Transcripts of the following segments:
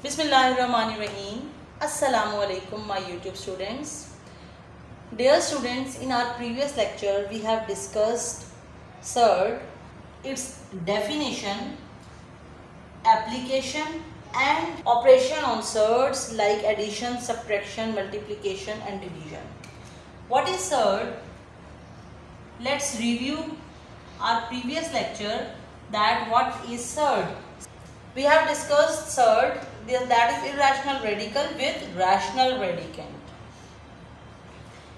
Bismillahirrahmanirrahim. Assalamu alaikum my YouTube students. Dear students, in our previous lecture we have discussed surd, its definition, application and operation on surds like addition, subtraction, multiplication and division. What is surd? Let's review our previous lecture that what is surd. We have discussed surd, that is irrational radical with rational radicand.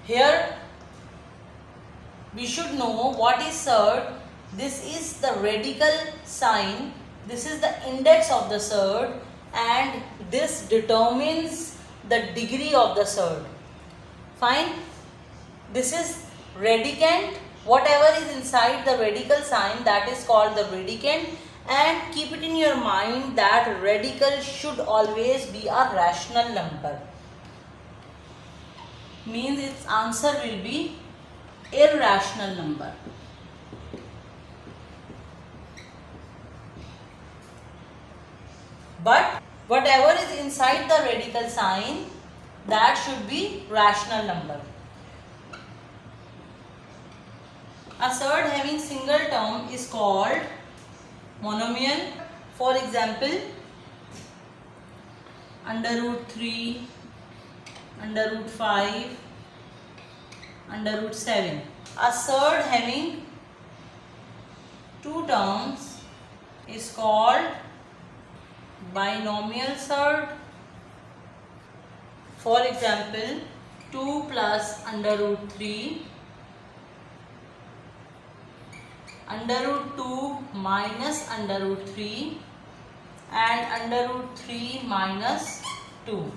Here we should know what is surd. This is the radical sign, this is the index of the surd, and this determines the degree of the surd. Fine. This is radicand. Whatever is inside the radical sign, that is called the radicand. And keep it in your mind that radical should always be a rational number. Means its answer will be irrational number. But whatever is inside the radical sign, that should be rational number. A surd having single term is called monomial. For example, under root 3, under root 5, under root 7. A surd having two terms is called binomial surd. For example, 2 plus under root 3, under root 2 minus under root 3 and under root 3 minus 2.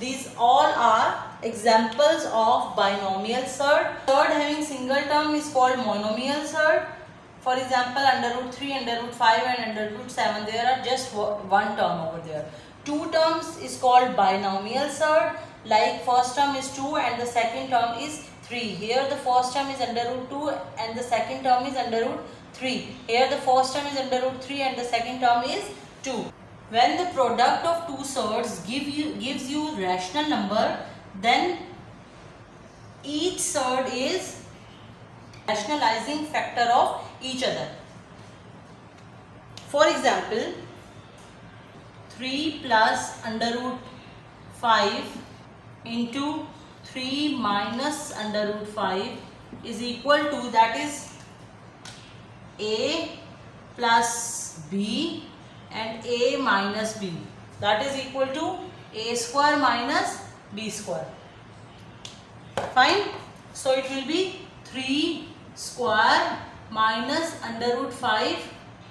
These all are examples of binomial surd. Surd having single term is called monomial surd. For example, under root 3, under root 5 and under root 7, there are just one term over there. Two terms is called binomial surd, like first term is 2 and the second term is 3. Here the first term is under root 2 and the second term is under root 3. Here the first term is under root 3 and the second term is 2. When the product of two surds gives you rational number, then each surd is rationalizing factor of each other. For example, 3 plus under root 5 into 3 minus under root 5 is equal to, that is a plus b and a minus b, that is equal to a square minus b square. Fine. So it will be 3 square minus under root 5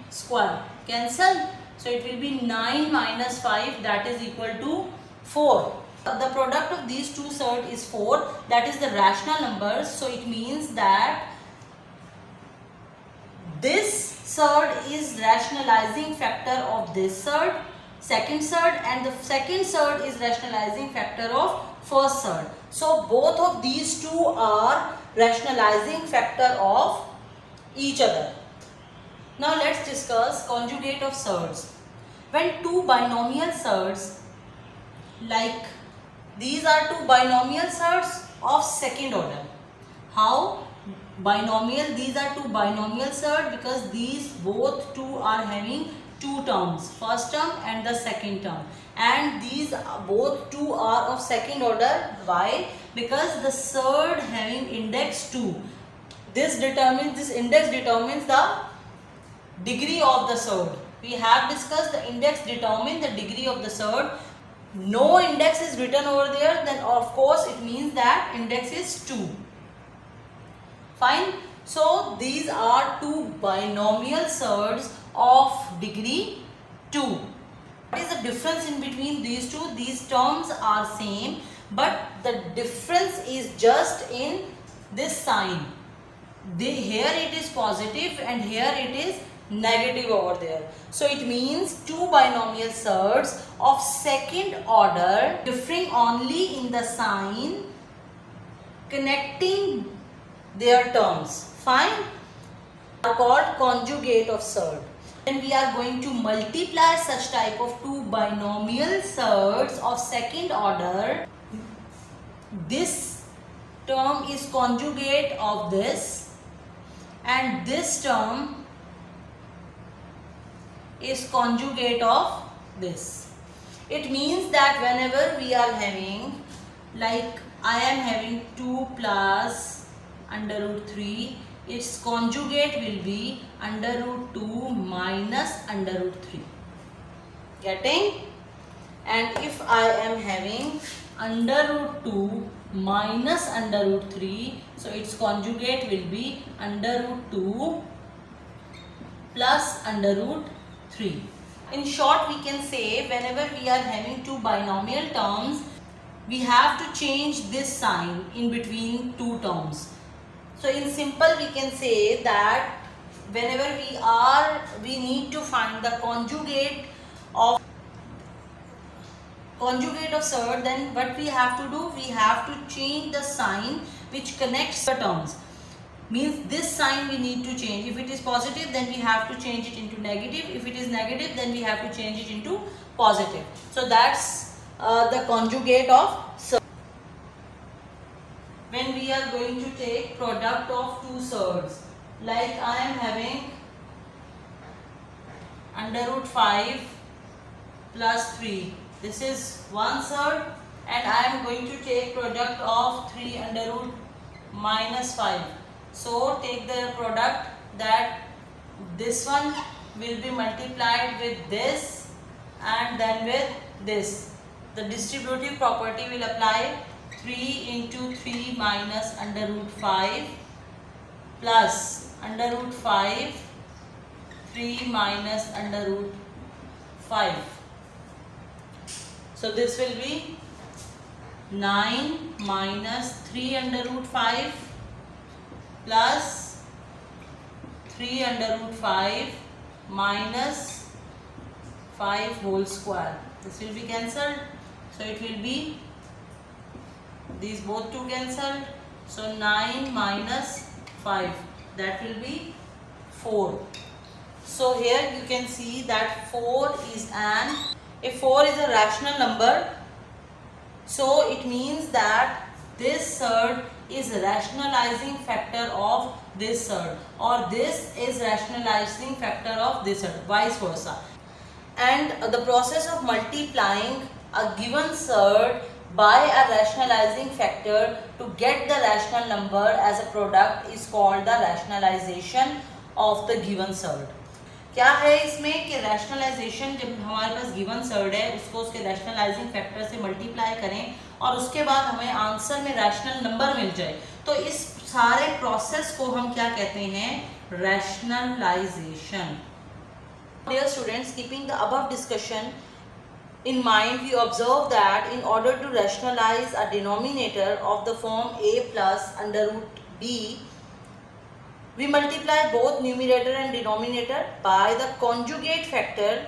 square. Cancel. So it will be 9 minus 5, that is equal to 4. The product of these two surd is 4, that is the rational number. So it means that this surd is rationalizing factor of this surd, second surd, and the second surd is rationalizing factor of first surd. So both of these two are rationalizing factor of each other. Now let's discuss conjugate of surds. When two binomial surds, like these are two binomial surds of second order. How? Binomial, these are two binomial surd because these both two are having two terms, first term and the second term, and these both two are of second order. Why? Because the surd having index 2, this index determines the degree of the surd. We have discussed the index determines the degree of the surd. No index is written over there, then of course it means that index is 2. Fine. So these are two binomial surds of degree 2. What is the difference in between these two? These terms are same, but the difference is just in this sign. Here it is positive and here it is negative over there. So it means two binomial surds of second order differing only in the sign connecting their terms. Fine. Are called conjugate of surd. When we are going to multiply such type of two binomial surds of second order, this term is conjugate of this and this term is conjugate of this. It means that whenever we are having, like I am having 2 plus under root 3, its conjugate will be under root 2 minus under root 3. Getting? And if I am having under root 2 minus under root 3, so its conjugate will be under root 2 plus under root 3. In short, we can say whenever we are having two binomial terms, we have to change this sign in between two terms. So in simple, we can say that whenever we need to find the conjugate of surd, then what we have to do, we have to change the sign which connects the terms. Means this sign we need to change. If it is positive, then we have to change it into negative. If it is negative, then we have to change it into positive. So that's the conjugate of surd. When we are going to take product of two surds, like I am having under root 5 plus 3. This is one surd, and I am going to take product of 3 under root minus 5. So take the product that this one will be multiplied with this and then with this. The distributive property will apply. 3 into 3 minus under root 5 plus under root 5 3 minus under root 5. So this will be 9 minus 3 under root 5 plus 3 under root 5 minus 5 whole square. This will be cancelled. So it will be, these both two cancelled. So 9 minus 5, that will be 4. So here you can see that 4 is if 4 is a rational number, so it means that this surd is rationalizing factor of this surd, or this is rationalizing factor of this surd, vice versa. And the process of multiplying a given surd by a rationalizing factor to get the rational number as a product is called the rationalization of the given surd. क्या है इसमें कि rationalisation, जब हमारे पास given surd है उसको उसके rationalising factor से मल्टीप्लाई करें और उसके बाद हमें आंसर में रैशनल नंबर मिल जाए, तो इस सारे प्रोसेस को हम क्या कहते हैं, rationalisation. Dear students, keeping the above discussion in mind, we observe that in order to rationalize a denominator of the form a plus under root b, we multiply both numerator and denominator by the conjugate factor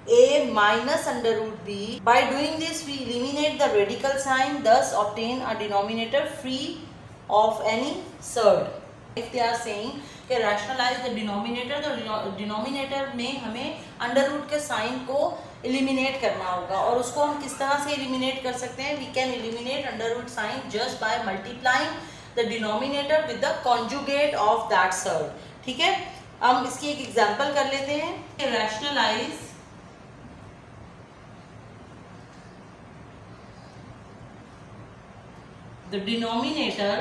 a minus under root b. By doing this, we eliminate the radical sign, thus obtain a denominator free of any surd. If they are saying कि rationalize the denominator, तो denominator में हमें under root के sign को eliminate करना होगा, और उसको हम किस तरह से eliminate कर सकते हैं? We can eliminate under root sign just by multiplying the denominator with the conjugate of that surd. ठीक है, हम इसकी एक एग्जांपल कर लेते हैं. Rationalize the denominator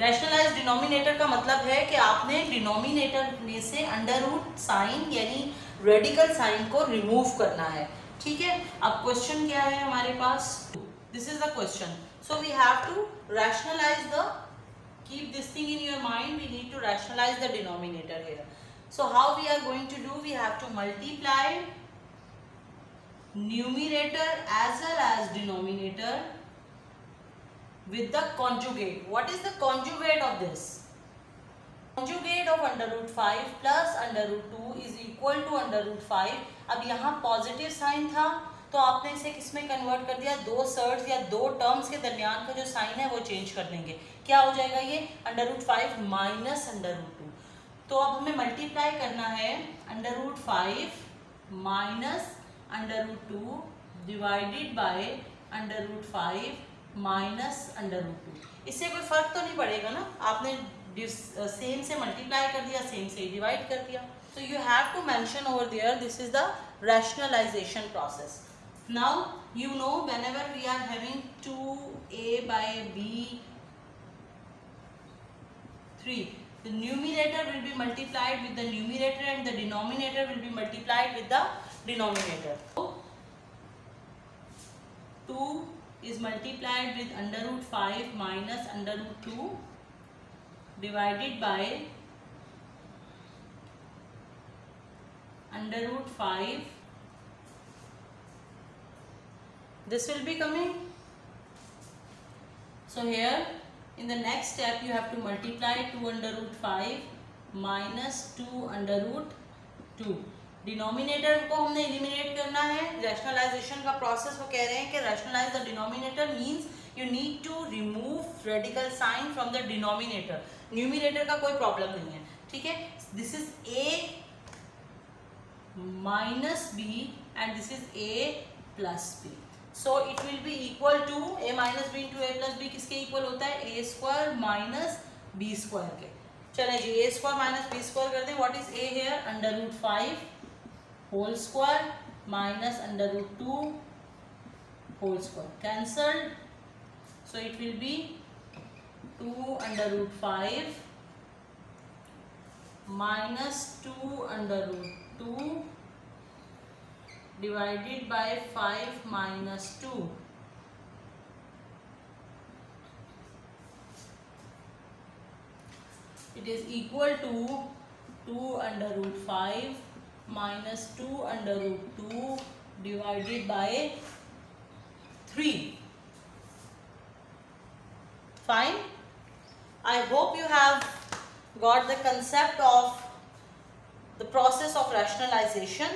rationalise denominator का मतलब है कि आपने डिनोमिनेटर में से अंडर रूट साइन यानी रेडिकल साइन को रिमूव करना है. ठीक है, अब क्वेश्चन क्या है हमारे पास, this is the question. So we have to rationalise the, keep this thing in your mind, we need to rationalise the denominator here. So how we are going to do, we have to multiply numerator as well as denominator with the conjugate. What is the conjugate of this? Conjugate of under root 5 plus under root 2 is equal to under root 5. अब यहाँ positive sign था तो आपने इसे किस में convert कर दिया, दो सर्ड्स या दो टर्म्स के दरमियान का जो साइन है वो चेंज कर देंगे। क्या हो जाएगा ये √5 माइनस √2। तो अब हमें मल्टीप्लाई करना है √5 माइनस √2 डिवाइडेड बाय √5 माइनस √2। इससे कोई फर्क तो नहीं पड़ेगा ना, आपने सेम से मल्टीप्लाई कर दिया, सेम से डिवाइड कर दिया। So you have to mention over there, this is the rationalization process. Now you know whenever we are having 2a by b 3, the numerator will be multiplied with the numerator and the denominator will be multiplied with the denominator. So 2 is multiplied with √5 minus √2 divided by √5. This will be coming. So here in the next step you have to multiply 2 √5 minus 2 √2. Denominator को हमने eliminate करना है। Rationalisation का process वो कह रहे हैं कि rationalise the denominator means you need to remove radical sign from the denominator. Numerator का कोई प्रॉब्लम नहीं है, ठीक है। This is a minus b and this is a plus b, so it will be equal to a minus b into a plus b किसके equal होता है, a square minus b square के। चले जी a square minus b square कर दें। What is a here, √5 whole square minus √2 whole square, cancelled, so it will be 2 √5 minus 2 √2 divided by 5 minus 2. It is equal to 2 √5 minus 2 √2 divided by 3. Fine. I hope you have got the concept of the process of rationalization.